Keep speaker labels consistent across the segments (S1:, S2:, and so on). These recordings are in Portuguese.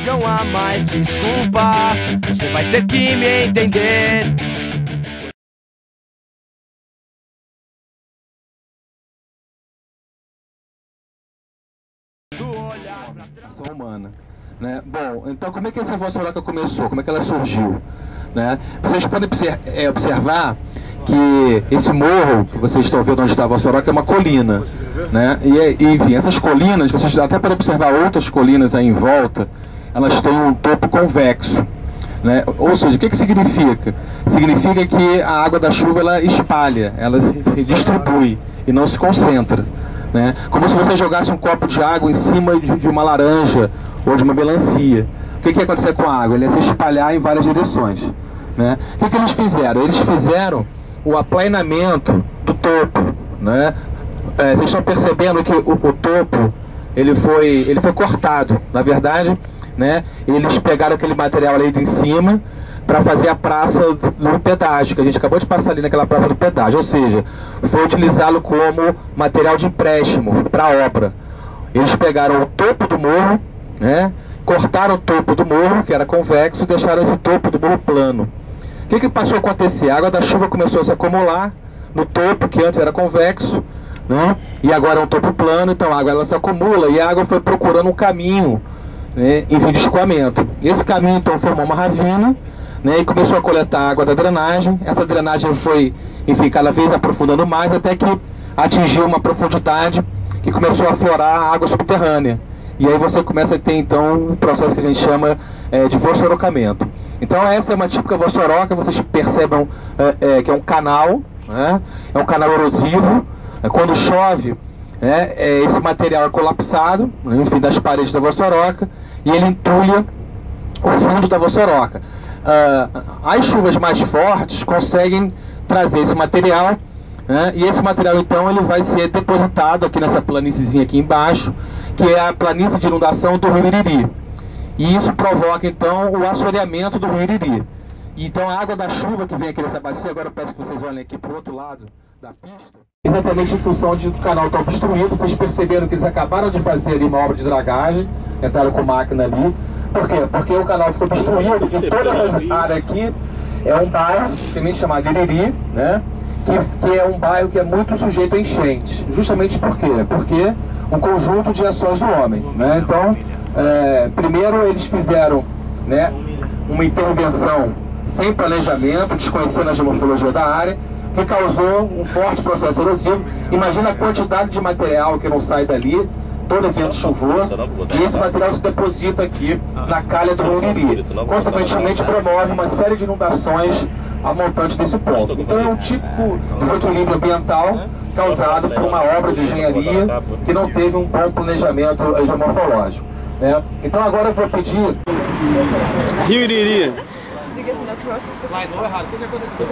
S1: Não há mais desculpas, você vai ter que me entender.
S2: Ação humana, né? Bom, então como é que essa vossoroca começou? Como é que ela surgiu? Né? Vocês podem observar que esse morro que vocês estão vendo onde está a vossoroca é uma colina, né? E enfim, essas colinas, vocês até podem observar outras colinas aí em volta, elas têm um topo convexo, né? Ou seja, o que significa? Significa que a água da chuva ela espalha, ela se distribui e não se concentra, né? Como se você jogasse um copo de água em cima de uma laranja ou de uma melancia. O que ia acontecer com a água? Ela ia se espalhar em várias direções, né? O que eles fizeram? Eles fizeram o aplanamento do topo, né? Vocês estão percebendo que o topo ele foi cortado, na verdade, né? Eles pegaram aquele material ali de cima para fazer a praça do pedágio, que a gente acabou de passar ali naquela praça do pedágio, ou seja, foi utilizá-lo como material de empréstimo para a obra. Eles pegaram o topo do morro, né? Cortaram o topo do morro, que era convexo, e deixaram esse topo do morro plano. O que passou a acontecer? A água da chuva começou a se acumular no topo, que antes era convexo, né? E agora é um topo plano, então a água ela se acumula e a água foi procurando um caminho, né, em fim de escoamento. Esse caminho então formou uma ravina, né, e começou a coletar a água da drenagem. Essa drenagem foi, enfim, cada vez aprofundando mais, até que atingiu uma profundidade que começou a aflorar a água subterrânea. E aí você começa a ter então um processo que a gente chama de vossorocamento. Então essa é uma típica vossoroca, vocês percebam que é um canal, né? É um canal erosivo. Quando chove, né, esse material é colapsado, enfim, das paredes da vossoroca, e ele entulha o fundo da vossoroca. As chuvas mais fortes conseguem trazer esse material, né, e esse material então ele vai ser depositado aqui nessa planíciezinha aqui embaixo, que é a planície de inundação do Rio Iriri. E isso provoca então o assoreamento do Rio Iriri. Então a água da chuva que vem aqui nessa bacia, agora eu peço que vocês olhem aqui para o outro lado da pista, exatamente em função do canal estar obstruído. Vocês perceberam que eles acabaram de fazer ali uma obra de dragagem, entraram com máquina ali. Por quê? Porque o canal ficou obstruído e toda essa área aqui é um bairro, também chamado Iriri, né? Que é um bairro que é muito sujeito a enchente. Justamente por quê? Porque um conjunto de ações do homem, né? Então, primeiro eles fizeram, né, uma intervenção sem planejamento, desconhecendo a geomorfologia da área, que causou um forte processo erosivo. Imagina a quantidade de material que não sai dali, todo evento chuvoso, e esse material se deposita aqui na calha do Rio Iriri. Consequentemente, promove uma série de inundações a montante desse ponto. Então é um típico desequilíbrio ambiental causado por uma obra de engenharia que não teve um bom planejamento geomorfológico, né? Então agora eu vou pedir...
S3: Rio Iriri.
S2: Mas não errado, o que aconteceu?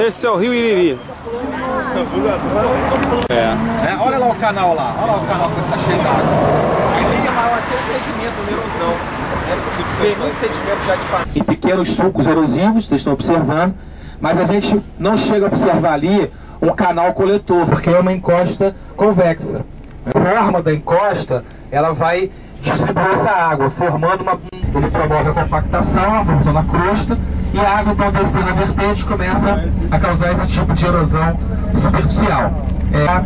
S3: Esse é o Rio Iriri.
S2: Olha lá o canal lá, olha lá o canal que está cheio d'água. Ali é maior até o sedimento da erosão. Tem muito sedimento já de fato. Em pequenos sulcos erosivos, vocês estão observando, mas a gente não chega a observar ali um canal coletor, porque é uma encosta convexa. A forma da encosta, ela vai distribuir essa água, formando uma... Ele promove a compactação, a formação da crosta, e a água então descendo a vertente começa a causar esse tipo de erosão superficial.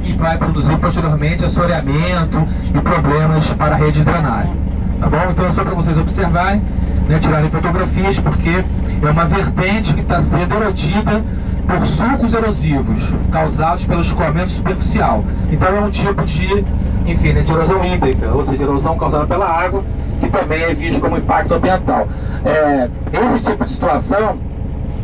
S2: E vai produzir posteriormente assoreamento e problemas para a rede de drenagem. Tá bom? Então é só para vocês observarem, né, tirarem fotografias, porque é uma vertente que está sendo erodida por sulcos erosivos causados pelo escoamento superficial. Então é um tipo de, enfim, né, de erosão hídrica, ou seja, erosão causada pela água, que também é visto como impacto ambiental. Esse tipo de situação,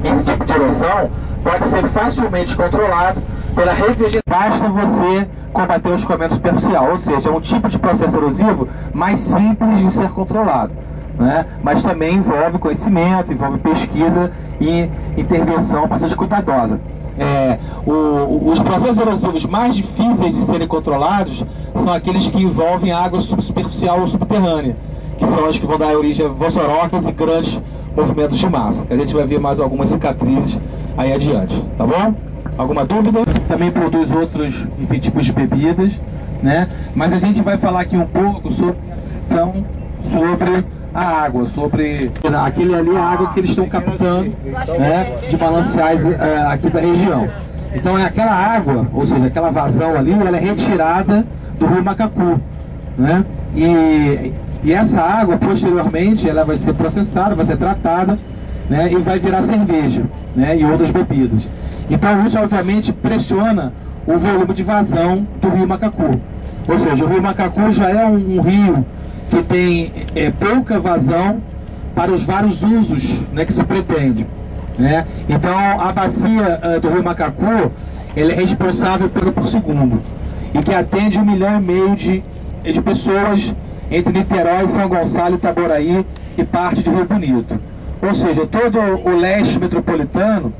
S2: esse tipo de erosão, pode ser facilmente controlado pela revegetação. Basta você combater o escoamento superficial, ou seja, é um tipo de processo erosivo mais simples de ser controlado, né? Mas também envolve conhecimento, envolve pesquisa e intervenção bastante cuidadosa. Os processos erosivos mais difíceis de serem controlados são aqueles que envolvem água subsuperficial ou subterrânea, que são as que vão dar origem a vossorocas e grandes movimentos de massa. A gente vai ver mais algumas cicatrizes aí adiante, tá bom? Alguma dúvida? Também produz outros, enfim, tipos de bebidas, né? Mas a gente vai falar aqui um pouco sobre a água, sobre aquele ali, a água que eles estão captando, né, de mananciais aqui da região. Então é aquela água, ou seja, aquela vazão ali, ela é retirada do rio Macacu, né? E essa água, posteriormente, ela vai ser processada, vai ser tratada, né, e vai virar cerveja, né, e outras bebidas. Então isso, obviamente, pressiona o volume de vazão do rio Macacu. Ou seja, o rio Macacu já é um rio que tem pouca vazão para os vários usos, né, que se pretende, né? Então a bacia do rio Macacu, ele é responsável por segundo, e que atende 1,5 milhão de pessoas entre Niterói, São Gonçalo, Itaboraí e parte de Rio Bonito. Ou seja, todo o leste metropolitano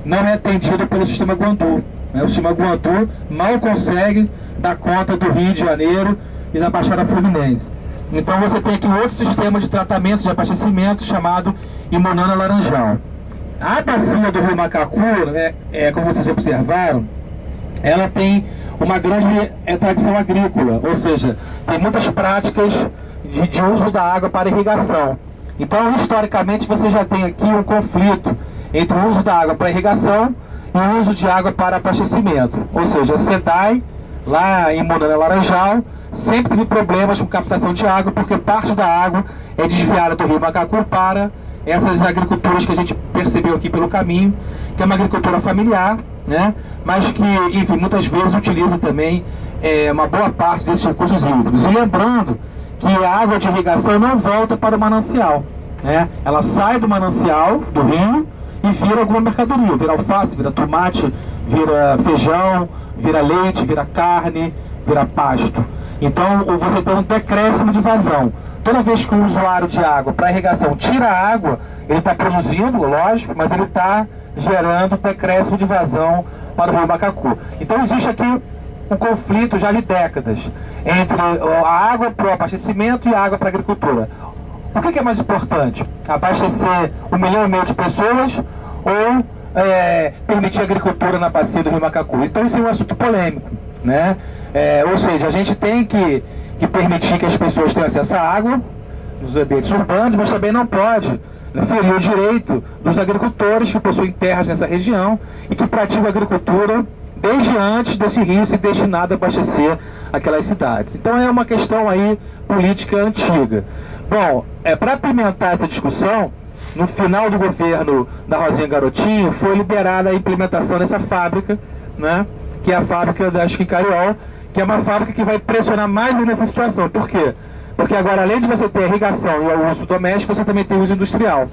S2: não é atendido pelo sistema Guandu, né? O sistema Guandu mal consegue dar conta do Rio de Janeiro e da Baixada Fluminense. Então você tem aqui um outro sistema de tratamento de abastecimento chamado Imunana Laranjal. A bacia do rio Macacu, né, como vocês observaram, ela tem uma grande tradição agrícola, ou seja, tem muitas práticas de uso da água para irrigação. Então, historicamente, você já tem aqui um conflito entre o uso da água para irrigação e o uso de água para abastecimento. Ou seja, a SEDAI, lá em Imunana Laranjal, sempre teve problemas com captação de água, porque parte da água é desviada do rio Macacu para essas agriculturas que a gente percebeu aqui pelo caminho, que é uma agricultura familiar, né? Mas que, enfim, muitas vezes utiliza também uma boa parte desses recursos hídricos. E lembrando que a água de irrigação não volta para o manancial, né? Ela sai do manancial, do rio, e vira alguma mercadoria, vira alface, vira tomate, vira feijão, vira leite, vira carne, vira pasto. Então você tem um decréscimo de vazão. Toda vez que o usuário de água para irrigação tira a água, ele está produzindo, lógico, mas ele está gerando decréscimo de vazão para o rio Macacu. Então existe aqui um conflito já de décadas entre a água para o abastecimento e a água para a agricultura. O que é mais importante? Abastecer 1,5 milhão de pessoas ou permitir a agricultura na bacia do rio Macacu? Então isso é um assunto polêmico, né? Ou seja, a gente tem que permitir que as pessoas tenham acesso à água nos ambientes urbanos, mas também não pode ferir o direito dos agricultores que possuem terras nessa região e que praticam agricultura desde antes desse rio ser destinado a abastecer aquelas cidades. Então é uma questão aí política antiga. Bom, para apimentar essa discussão, no final do governo da Rosinha Garotinho foi liberada a implementação dessa fábrica, né, que é a fábrica da Esquincariol, que é uma fábrica que vai pressionar mais nessa situação. Por quê? Porque agora, além de você ter a irrigação e o uso doméstico, você também tem o uso industrial.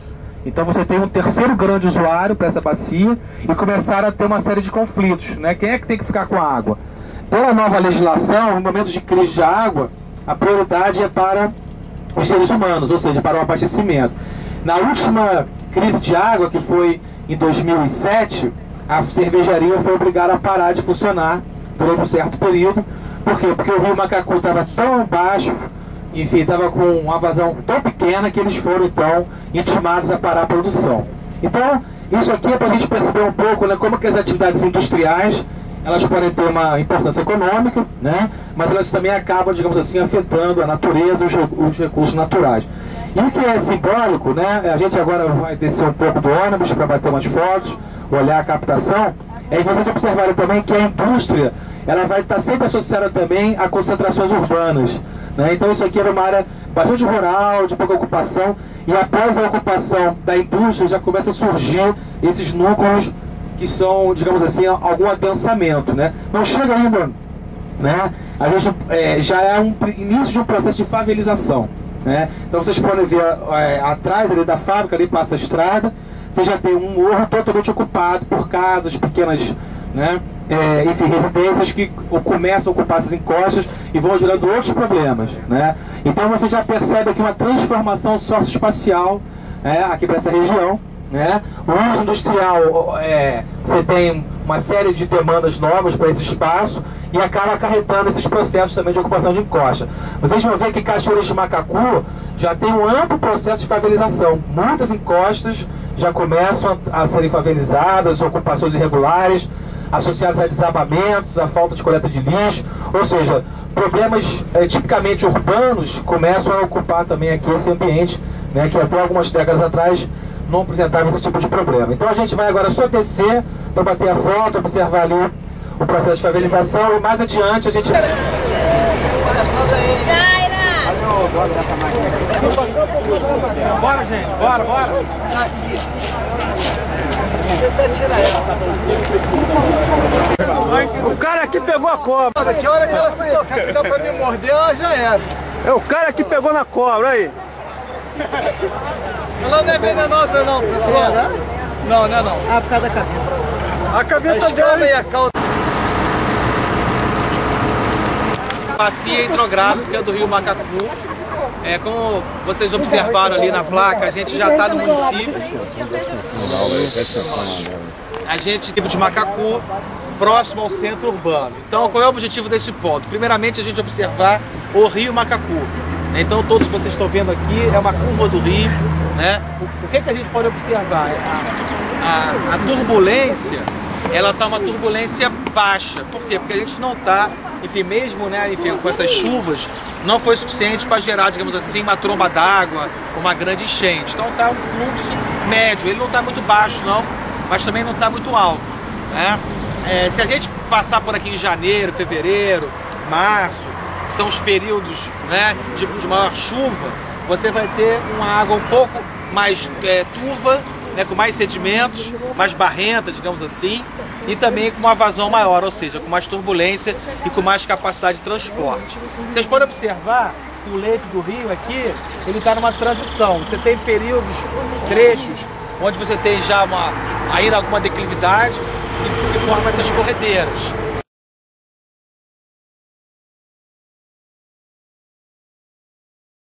S2: Então você tem um terceiro grande usuário para essa bacia e começaram a ter uma série de conflitos, né? Quem é que tem que ficar com a água? Pela nova legislação, em momentos de crise de água, a prioridade é para os seres humanos, ou seja, para o abastecimento. Na última crise de água, que foi em 2007, a cervejaria foi obrigada a parar de funcionar durante um certo período. Por quê? Porque o rio Macacu estava tão baixo, enfim, estava com uma vazão tão pequena que eles foram então intimados a parar a produção. Então, isso aqui é para a gente perceber um pouco, né, como que as atividades industriais, elas podem ter uma importância econômica, né, mas elas também acabam, digamos assim, afetando a natureza, os recursos naturais. E o que é simbólico, né, a gente agora vai descer um pouco do ônibus para bater umas fotos, olhar a captação, é vocês observarem também que a indústria, ela vai estar sempre associada também a concentrações urbanas, né? Então isso aqui era uma área bastante rural, de pouca ocupação, e após a ocupação da indústria já começa a surgir esses núcleos que são, digamos assim, algum adensamento, né? Não chega ainda, né? A gente já é um início de um processo de favelização, né? Então vocês podem ver atrás ali da fábrica, ali passa a estrada, você já tem um morro totalmente ocupado por casas pequenas, né? Enfim, residências que começam a ocupar essas encostas e vão gerando outros problemas, né? Então você já percebe aqui uma transformação socioespacial aqui para essa região, né? O uso industrial, você tem uma série de demandas novas para esse espaço e acaba acarretando esses processos também de ocupação de encosta. Vocês vão ver que Cachoeiras de Macacu já tem um amplo processo de favelização. Muitas encostas já começam a serem favelizadas, ocupações irregulares, associadas a desabamentos, a falta de coleta de lixo, ou seja, problemas tipicamente urbanos começam a ocupar também aqui esse ambiente, né, que até algumas décadas atrás não apresentava esse tipo de problema. Então a gente vai agora só descer para bater a foto, observar ali o processo de favelização e mais adiante a gente...
S1: Bora, gente, bora, bora.
S3: O cara aqui pegou a cobra.
S1: Que hora que ela foi tocar, que dá pra me morder, ela já era.
S3: É o cara que pegou na cobra, aí.
S1: Ela não é venenosa não, pessoal. Não, não é não.
S4: Ah, por causa da cabeça.
S1: A cabeça dela e a cauda.
S5: Bacia hidrográfica do Rio Macacu. Como vocês observaram ali na placa, a gente já está no município. A gente tipo de Macacu, próximo ao centro urbano. Então, qual é o objetivo desse ponto? Primeiramente, a gente observar o Rio Macacu. Então, todos que vocês estão vendo aqui é uma curva do rio, né? O que a gente pode observar? A turbulência, ela está uma turbulência baixa. Por quê? Porque a gente não está, enfim, mesmo, né, enfim, com essas chuvas, não foi suficiente para gerar, digamos assim, uma tromba d'água, uma grande enchente. Então está um fluxo médio, ele não está muito baixo não, mas também não está muito alto, né? Se a gente passar por aqui em janeiro, fevereiro, março, que são os períodos, né, de maior chuva, você vai ter uma água um pouco mais turva, né, com mais sedimentos, mais barrenta, digamos assim, e também com uma vazão maior, ou seja, com mais turbulência e com mais capacidade de transporte. Vocês podem observar que o leito do rio aqui, ele está numa transição. Você tem períodos, trechos, onde você tem já ainda alguma declividade que forma essas corredeiras.